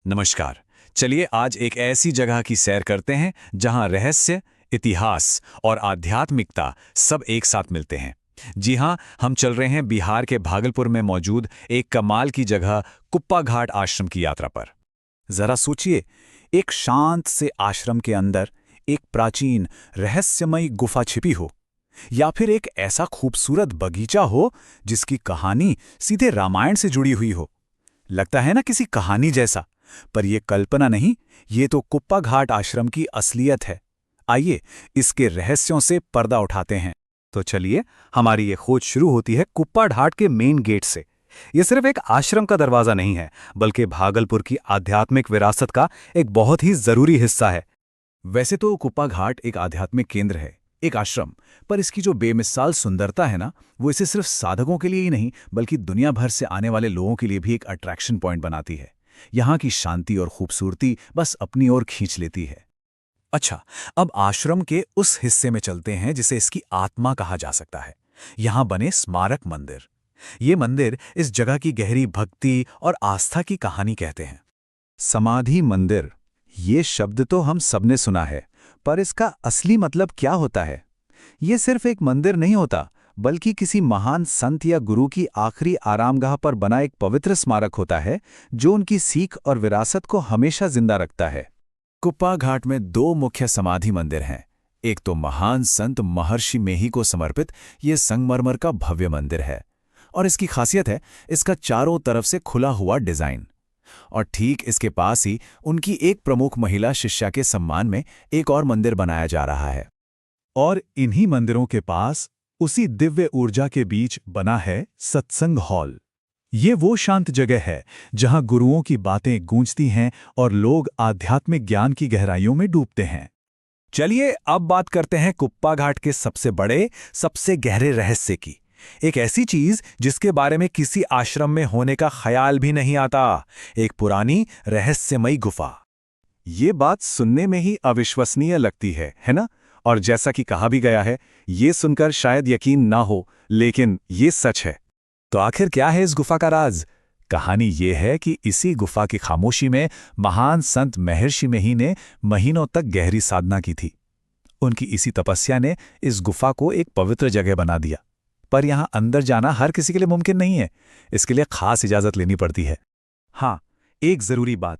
नमस्कार। चलिए आज एक ऐसी जगह की सैर करते हैं जहां रहस्य, इतिहास और आध्यात्मिकता सब एक साथ मिलते हैं। जी हां, हम चल रहे हैं बिहार के भागलपुर में मौजूद एक कमाल की जगह कुप्पा घाट आश्रम की यात्रा पर। जरा सोचिए, एक शांत से आश्रम के अंदर एक प्राचीन रहस्यमयी गुफा छिपी हो, या फिर एक ऐसा खूबसूरत बगीचा हो जिसकी कहानी सीधे रामायण से जुड़ी हुई हो। लगता है ना किसी कहानी जैसा। पर यह कल्पना नहीं, ये तो कुप्पा घाट आश्रम की असलियत है। आइए इसके रहस्यों से पर्दा उठाते हैं। तो चलिए, हमारी ये खोज शुरू होती है कुप्पा घाट के मेन गेट से। ये सिर्फ एक आश्रम का दरवाजा नहीं है, बल्कि भागलपुर की आध्यात्मिक विरासत का एक बहुत ही जरूरी हिस्सा है। वैसे तो कुप्पा घाट एक आध्यात्मिक केंद्र है, एक आश्रम, पर इसकी जो बेमिसाल सुंदरता है ना, वो इसे सिर्फ साधकों के लिए ही नहीं बल्कि दुनिया भर से आने वाले लोगों के लिए भी एक अट्रैक्शन पॉइंट बनाती है। यहाँ की शांति और खूबसूरती बस अपनी ओर खींच लेती है। अच्छा, अब आश्रम के उस हिस्से में चलते हैं जिसे इसकी आत्मा कहा जा सकता है। यहाँ बने स्मारक मंदिर। ये मंदिर इस जगह की गहरी भक्ति और आस्था की कहानी कहते हैं। समाधि मंदिर, ये शब्द तो हम सबने सुना है, पर इसका असली मतलब क्या होता है? ये सिर्फ एक मंदिर नहीं होता, बल्कि किसी महान संत या गुरु की आखिरी आरामगाह पर बना एक पवित्र स्मारक होता है, जो उनकी सीख और विरासत को हमेशा जिंदा रखता है। कुप्पा घाट में दो मुख्य समाधि मंदिर हैं। एक तो महान संत महर्षि मेही को समर्पित ये संगमरमर का भव्य मंदिर है, और इसकी खासियत है इसका चारों तरफ से खुला हुआ डिजाइन। और ठीक इसके पास ही उनकी एक प्रमुख महिला शिष्या के सम्मान में एक और मंदिर बनाया जा रहा है। और इन्हीं मंदिरों के पास, उसी दिव्य ऊर्जा के बीच बना है सत्संग हॉल। ये वो शांत जगह है जहां गुरुओं की बातें गूंजती हैं और लोग आध्यात्मिक ज्ञान की गहराइयों में डूबते हैं। चलिए अब बात करते हैं कुप्पा घाट के सबसे बड़े, सबसे गहरे रहस्य की। एक ऐसी चीज जिसके बारे में किसी आश्रम में होने का ख्याल भी नहीं आता। एक पुरानी रहस्यमयी गुफा। ये बात सुनने में ही अविश्वसनीय लगती है ना? और जैसा कि कहा भी गया है, ये सुनकर शायद यकीन ना हो, लेकिन ये सच है। तो आखिर क्या है इस गुफा का राज? कहानी ये है कि इसी गुफा की खामोशी में महान संत महर्षि मेही ने महीनों तक गहरी साधना की थी। उनकी इसी तपस्या ने इस गुफा को एक पवित्र जगह बना दिया। पर यहां अंदर जाना हर किसी के लिए मुमकिन नहीं है। इसके लिए खास इजाजत लेनी पड़ती है। हाँ, एक जरूरी बात,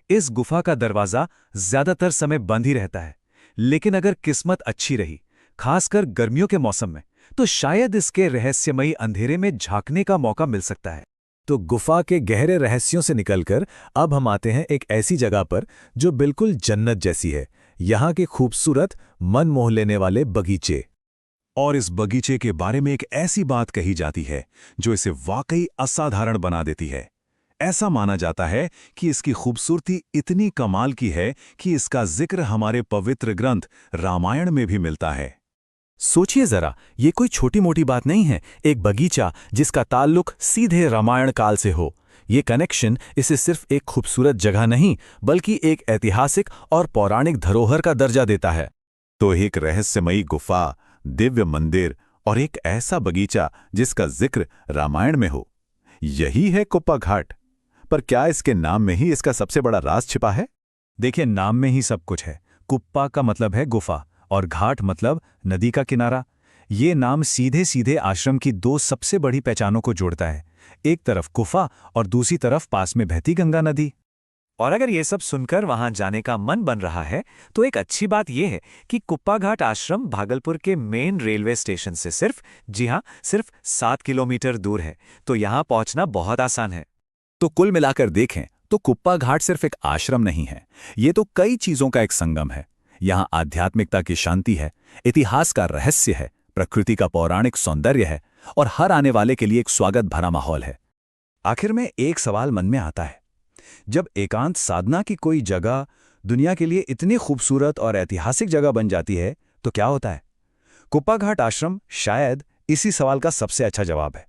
इस गुफा का दरवाजा ज्यादातर समय बंद ही रहता है, लेकिन अगर किस्मत अच्छी रही, खासकर गर्मियों के मौसम में, तो शायद इसके रहस्यमयी अंधेरे में झांकने का मौका मिल सकता है। तो गुफा के गहरे रहस्यों से निकलकर अब हम आते हैं एक ऐसी जगह पर जो बिल्कुल जन्नत जैसी है। यहाँ के खूबसूरत, मन मोह लेने वाले बगीचे। और इस बगीचे के बारे में एक ऐसी बात कही जाती है जो इसे वाकई असाधारण बना देती है। ऐसा माना जाता है कि इसकी खूबसूरती इतनी कमाल की है कि इसका जिक्र हमारे पवित्र ग्रंथ रामायण में भी मिलता है। सोचिए जरा, ये कोई छोटी मोटी बात नहीं है। एक बगीचा जिसका ताल्लुक सीधे रामायण काल से हो। ये कनेक्शन इसे सिर्फ एक खूबसूरत जगह नहीं, बल्कि एक ऐतिहासिक और पौराणिक धरोहर का दर्जा देता है। तो एक रहस्यमयी गुफा, दिव्य मंदिर और एक ऐसा बगीचा जिसका जिक्र रामायण में हो, यही है कुप्पा घाट। पर क्या इसके नाम में ही इसका सबसे बड़ा राज छिपा है? देखिए, नाम में ही सब कुछ है। कुप्पा का मतलब है गुफा और घाट मतलब नदी का किनारा। ये नाम सीधे सीधे आश्रम की दो सबसे बड़ी पहचानों को जोड़ता है। एक तरफ गुफा और दूसरी तरफ पास में बहती गंगा नदी। और अगर ये सब सुनकर वहां जाने का मन बन रहा है, तो एक अच्छी बात यह है कि कुप्पा घाट आश्रम भागलपुर के मेन रेलवे स्टेशन से सिर्फ 7 किलोमीटर दूर है। तो यहां पहुंचना बहुत आसान है। तो कुल मिलाकर देखें तो कुप्पा घाट सिर्फ एक आश्रम नहीं है, ये तो कई चीजों का एक संगम है। यहाँ आध्यात्मिकता की शांति है, इतिहास का रहस्य है, प्रकृति का पौराणिक सौंदर्य है, और हर आने वाले के लिए एक स्वागत भरा माहौल है। आखिर में एक सवाल मन में आता है, जब एकांत साधना की कोई जगह दुनिया के लिए इतनी खूबसूरत और ऐतिहासिक जगह बन जाती है, तो क्या होता है? कुप्पा घाट आश्रम शायद इसी सवाल का सबसे अच्छा जवाब है।